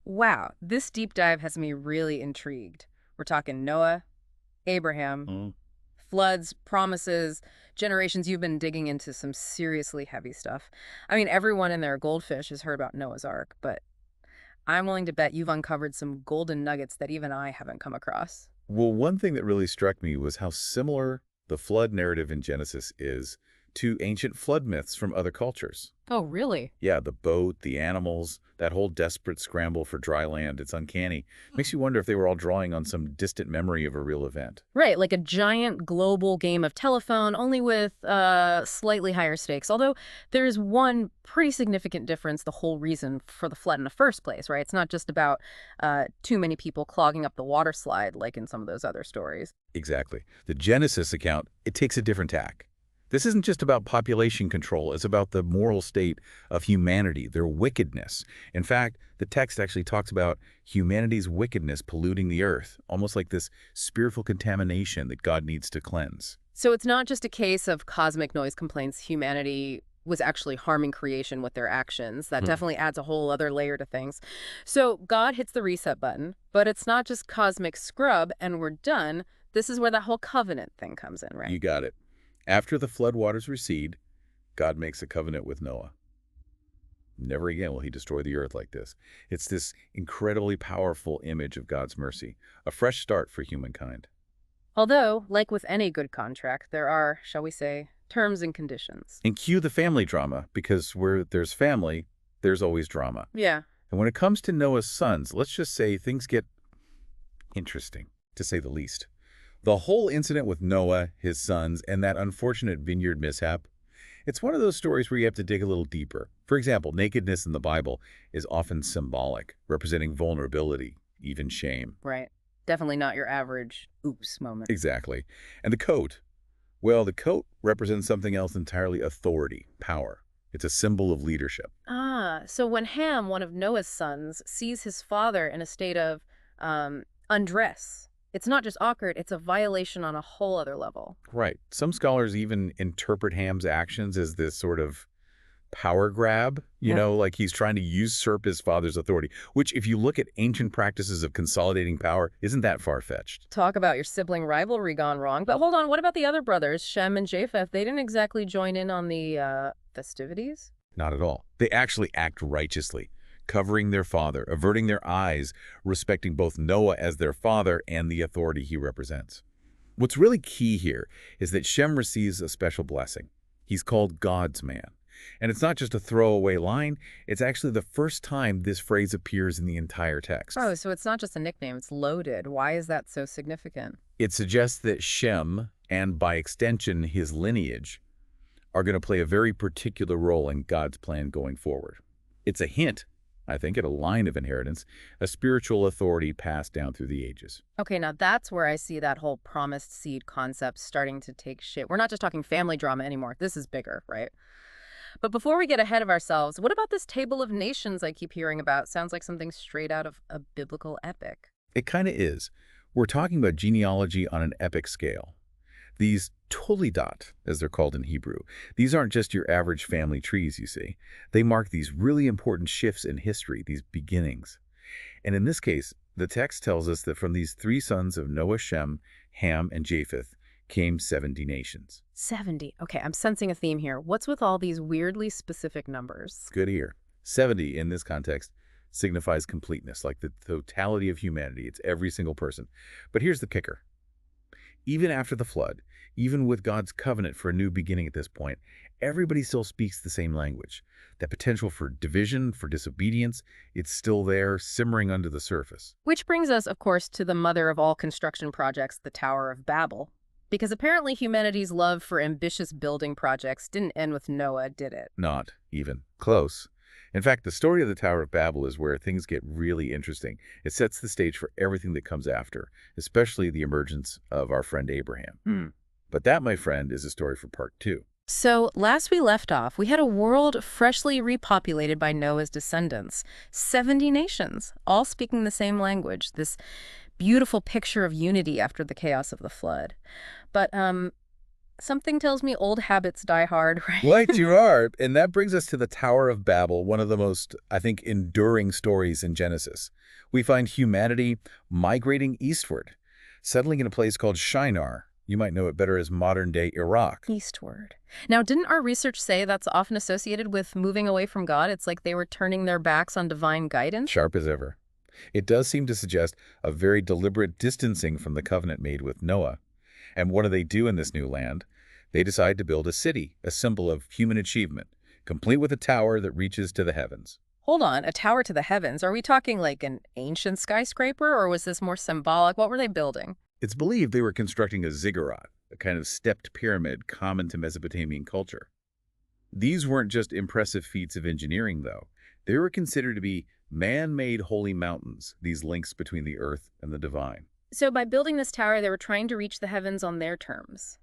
Wow, this deep dive has me really intrigued. We're talking Noah, Abraham, Mm. floods, promises, generations. You've been digging into some seriously heavy stuff. I mean, everyone and their goldfish has heard about Noah's Ark, but I'm willing to bet you've uncovered some golden nuggets that even I haven't come across. Well, one thing that really struck me was how similar the flood narrative in Genesis is to ancient flood myths from other cultures. Oh, really? Yeah, the boat, the animals, that whole desperate scramble for dry land, it's uncanny. Makes you wonder if they were all drawing on some distant memory of a real event. Right, like a giant global game of telephone, only with slightly higher stakes. Although there's one pretty significant difference, the whole reason for the flood in the first place, right? It's not just about too many people clogging up the water slide like in some of those other stories. Exactly. The Genesis account, it takes a different tack. This isn't just about population control, it's about the moral state of humanity, their wickedness. In fact, the text actually talks about humanity's wickedness polluting the earth, almost like this spiritual contamination that God needs to cleanse. So it's not just a case of cosmic noise complaints. Humanity was actually harming creation with their actions. That Hmm. definitely adds a whole other layer to things. So God hits the reset button, but it's not just cosmic scrub and we're done. This is where that whole covenant thing comes in, right? You got it. After the flood waters recede, God makes a covenant with Noah. Never again will he destroy the earth like this. It's this incredibly powerful image of God's mercy, a fresh start for humankind. Although, like with any good contract, there are, shall we say, terms and conditions. And cue the family drama, because where there's family, there's always drama. Yeah. And when it comes to Noah's sons, let's just say things get interesting, to say the least. The whole incident with Noah, his sons, and that unfortunate vineyard mishap, it's one of those stories where you have to dig a little deeper. For example, nakedness in the Bible is often symbolic, representing vulnerability, even shame. Right. Definitely not your average oops moment. Exactly. And the coat, well, the coat represents something else entirely: authority, power. It's a symbol of leadership. Ah, so when Ham, one of Noah's sons, sees his father in a state of undress, it's not just awkward, it's a violation on a whole other level. Right. Some scholars even interpret Ham's actions as this sort of power grab, Yeah. like he's trying to usurp his father's authority, which if you look at ancient practices of consolidating power, isn't that far-fetched? Talk about your sibling rivalry gone wrong. But hold on, what about the other brothers, Shem and Japheth? They didn't exactly join in on the festivities? Not at all. They actually act righteously, covering their father, averting their eyes, respecting both Noah as their father and the authority he represents. What's really key here is that Shem receives a special blessing. He's called God's man. And it's not just a throwaway line, it's actually the first time this phrase appears in the entire text. Oh, so it's not just a nickname, it's loaded. Why is that so significant? It suggests that Shem, and by extension his lineage, are going to play a very particular role in God's plan going forward. It's a hint, I think, at a line of inheritance, a spiritual authority passed down through the ages. Okay, now that's where I see that whole promised seed concept starting to take shape. We're not just talking family drama anymore. This is bigger, right? But before we get ahead of ourselves, what about this table of nations I keep hearing about? Sounds like something straight out of a biblical epic. It kind of is. We're talking about genealogy on an epic scale. These toledot, as they're called in Hebrew, these aren't just your average family trees, you see. They mark these really important shifts in history, these beginnings. And in this case, the text tells us that from these three sons of Noah, Shem, Ham, and Japheth came 70 nations. 70. Okay, I'm sensing a theme here. What's with all these weirdly specific numbers? Good ear. 70 in this context signifies completeness, like the totality of humanity. It's every single person. But here's the kicker. Even after the flood, even with God's covenant for a new beginning at this point, everybody still speaks the same language. That potential for division, for disobedience, it's still there, simmering under the surface. Which brings us, of course, to the mother of all construction projects, the Tower of Babel. Because apparently humanity's love for ambitious building projects didn't end with Noah, did it? Not even close. In fact, the story of the Tower of Babel is where things get really interesting. It sets the stage for everything that comes after, especially the emergence of our friend Abraham. Hmm. But that, my friend, is a story for part two. So, last we left off, we had a world freshly repopulated by Noah's descendants. 70 nations, all speaking the same language, this beautiful picture of unity after the chaos of the flood. But Something tells me old habits die hard, right? Right, you are. And that brings us to the Tower of Babel, one of the most, I think, enduring stories in Genesis. We find humanity migrating eastward, settling in a place called Shinar. You might know it better as modern-day Iraq. Eastward. Now, didn't our research say that's often associated with moving away from God? It's like they were turning their backs on divine guidance? Sharp as ever. It does seem to suggest a very deliberate distancing from the covenant made with Noah. And what do they do in this new land? They decide to build a city, a symbol of human achievement, complete with a tower that reaches to the heavens. Hold on, a tower to the heavens. Are we talking like an ancient skyscraper, or was this more symbolic? What were they building? It's believed they were constructing a ziggurat, a kind of stepped pyramid common to Mesopotamian culture. These weren't just impressive feats of engineering, though. They were considered to be man-made holy mountains, these links between the earth and the divine. So by building this tower, they were trying to reach the heavens on their terms.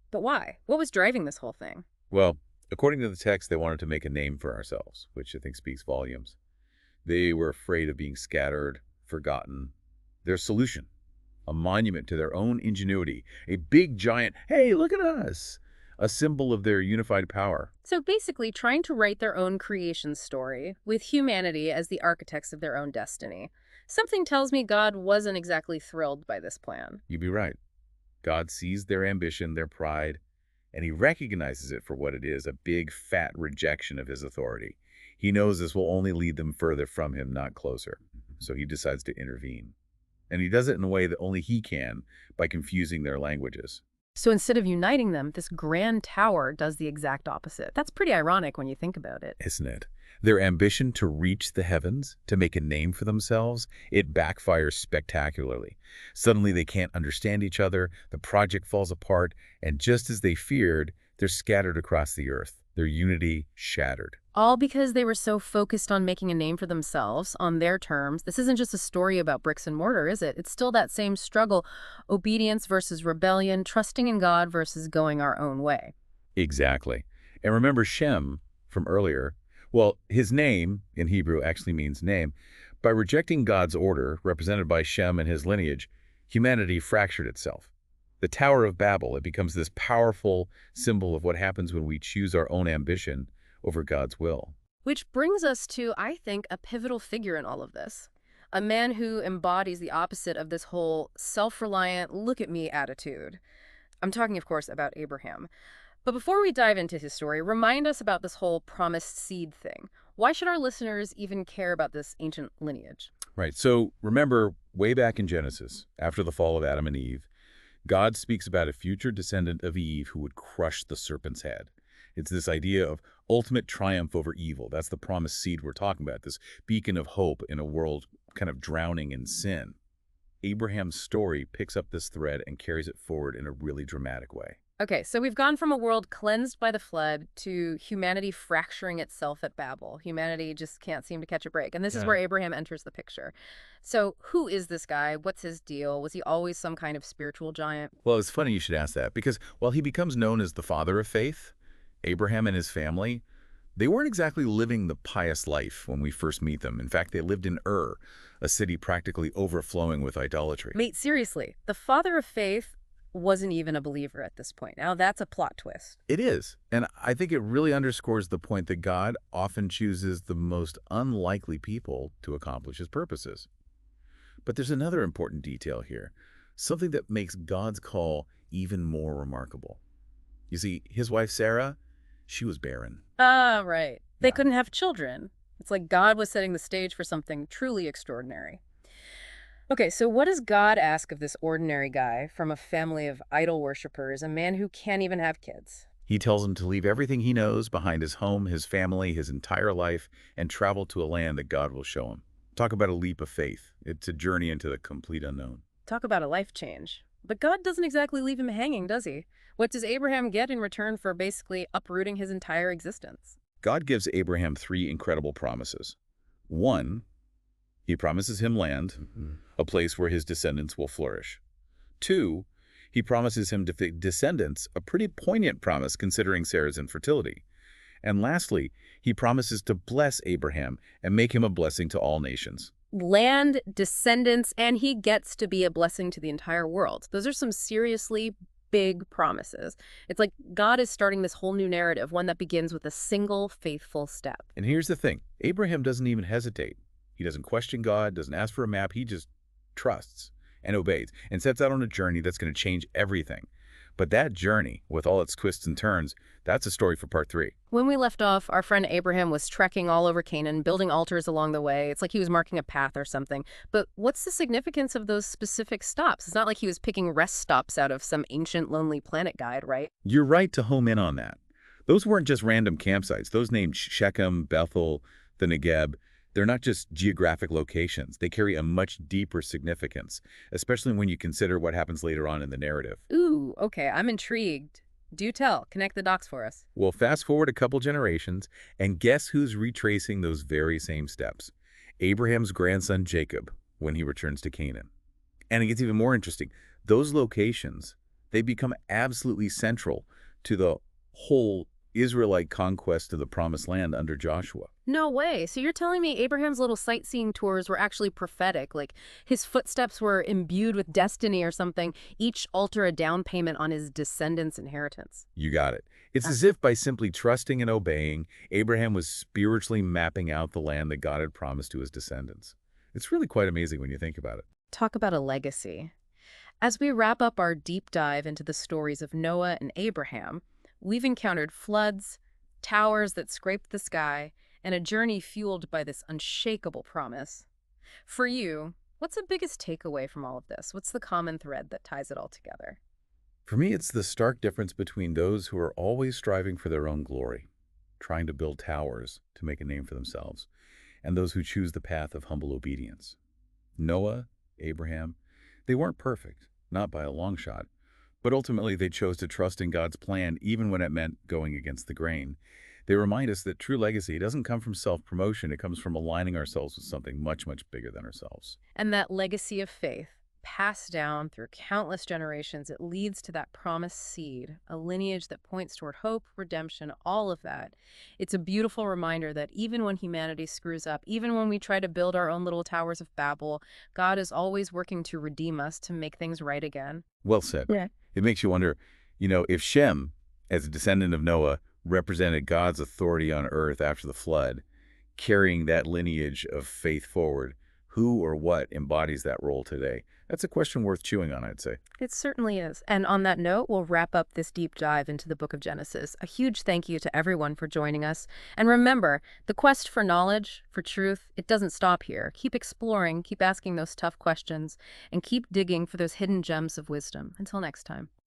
But why? What was driving this whole thing? Well, according to the text, they wanted to make a name for ourselves, which I think speaks volumes. They were afraid of being scattered, forgotten. Their solution, a monument to their own ingenuity, a big giant, hey, look at us, a symbol of their unified power. So basically trying to write their own creation story, with humanity as the architects of their own destiny. Something tells me God wasn't exactly thrilled by this plan. You'd be right. God sees their ambition, their pride, and he recognizes it for what it is, a big, fat rejection of his authority. He knows this will only lead them further from him, not closer. So he decides to intervene. And he does it in a way that only he can, by confusing their languages. So instead of uniting them, this grand tower does the exact opposite. That's pretty ironic when you think about it. Isn't it? Their ambition to reach the heavens, to make a name for themselves, it backfires spectacularly. Suddenly they can't understand each other, the project falls apart, and just as they feared, they're scattered across the earth, their unity shattered. All because they were so focused on making a name for themselves, on their terms. This isn't just a story about bricks and mortar, is it? It's still that same struggle, obedience versus rebellion, trusting in God versus going our own way. Exactly. And remember Shem from earlier? Well, his name in Hebrew actually means name. By rejecting God's order, represented by Shem and his lineage, humanity fractured itself. The Tower of Babel, it becomes this powerful symbol of what happens when we choose our own ambition over God's will. Which brings us to, I think, a pivotal figure in all of this. A man who embodies the opposite of this whole self-reliant, look-at-me attitude. I'm talking, of course, about Abraham. But before we dive into his story, remind us about this whole promised seed thing. Why should our listeners even care about this ancient lineage? Right. So remember, way back in Genesis, after the fall of Adam and Eve, God speaks about a future descendant of Eve who would crush the serpent's head. It's this idea of ultimate triumph over evil. That's the promised seed we're talking about, this beacon of hope in a world kind of drowning in sin. Abraham's story picks up this thread and carries it forward in a really dramatic way. Okay, so we've gone from a world cleansed by the flood to humanity fracturing itself at Babel. Humanity just can't seem to catch a break. And this is where Abraham enters the picture. So who is this guy? What's his deal? Was he always some kind of spiritual giant? Well, it's funny you should ask that, because while he becomes known as the father of faith, Abraham and his family, they weren't exactly living the pious life when we first meet them. In fact, they lived in Ur, a city practically overflowing with idolatry. Mate, seriously, the father of faith wasn't even a believer at this point. Now that's a plot twist. It is, and I think it really underscores the point that God often chooses the most unlikely people to accomplish his purposes. But there's another important detail here, something that makes God's call even more remarkable. You see, his wife Sarah, she was barren. Ah, right. They Yeah. couldn't have children. It's like God was setting the stage for something truly extraordinary. Okay, so what does God ask of this ordinary guy from a family of idol worshippers, a man who can't even have kids? He tells him to leave everything he knows behind, his home, his family, his entire life, and travel to a land that God will show him. Talk about a leap of faith. It's a journey into the complete unknown. Talk about a life change. But God doesn't exactly leave him hanging, does he? What does Abraham get in return for basically uprooting his entire existence? God gives Abraham three incredible promises. One, he promises him land, a place where his descendants will flourish. Two, he promises him descendants, a pretty poignant promise considering Sarah's infertility. And lastly, he promises to bless Abraham and make him a blessing to all nations. Land, descendants, and he gets to be a blessing to the entire world. Those are some seriously big promises. It's like God is starting this whole new narrative, one that begins with a single faithful step. And here's the thing. Abraham doesn't even hesitate. He doesn't question God, doesn't ask for a map. He just trusts and obeys and sets out on a journey that's going to change everything. But that journey, with all its twists and turns, that's a story for part 3. When we left off, our friend Abraham was trekking all over Canaan, building altars along the way. It's like he was marking a path or something. But what's the significance of those specific stops? It's not like he was picking rest stops out of some ancient Lonely Planet guide, right? You're right to home in on that. Those weren't just random campsites. Those named Shechem, Bethel, the Negeb, they're not just geographic locations. They carry a much deeper significance, especially when you consider what happens later on in the narrative. Ooh, okay, I'm intrigued. Do tell. Connect the dots for us. Well, fast forward a couple generations, and guess who's retracing those very same steps? Abraham's grandson Jacob, when he returns to Canaan. And it gets even more interesting. Those locations, they become absolutely central to the whole Israelite conquest of the Promised Land under Joshua. No way. So you're telling me Abraham's little sightseeing tours were actually prophetic, like his footsteps were imbued with destiny or something, each altar a down payment on his descendants' inheritance. You got it. It's as if by simply trusting and obeying, Abraham was spiritually mapping out the land that God had promised to his descendants. It's really quite amazing when you think about it. Talk about a legacy. As we wrap up our deep dive into the stories of Noah and Abraham, we've encountered floods, towers that scraped the sky, and a journey fueled by this unshakable promise. For you, what's the biggest takeaway from all of this? What's the common thread that ties it all together? For me, it's the stark difference between those who are always striving for their own glory, trying to build towers to make a name for themselves, and those who choose the path of humble obedience. Noah, Abraham, they weren't perfect, not by a long shot, but ultimately they chose to trust in God's plan even when it meant going against the grain. They remind us that true legacy doesn't come from self-promotion, it comes from aligning ourselves with something much, much bigger than ourselves. And that legacy of faith, passed down through countless generations, it leads to that promised seed, a lineage that points toward hope, redemption, all of that. It's a beautiful reminder that even when humanity screws up, even when we try to build our own little towers of Babel, God is always working to redeem us, to make things right again. Well said. Yeah. It makes you wonder, if Shem, as a descendant of Noah, represented God's authority on earth after the flood, carrying that lineage of faith forward, who or what embodies that role today? That's a question worth chewing on, I'd say. It certainly is. And on that note, we'll wrap up this deep dive into the book of Genesis. A huge thank you to everyone for joining us. And remember, the quest for knowledge, for truth, it doesn't stop here. Keep exploring, keep asking those tough questions, and keep digging for those hidden gems of wisdom. Until next time.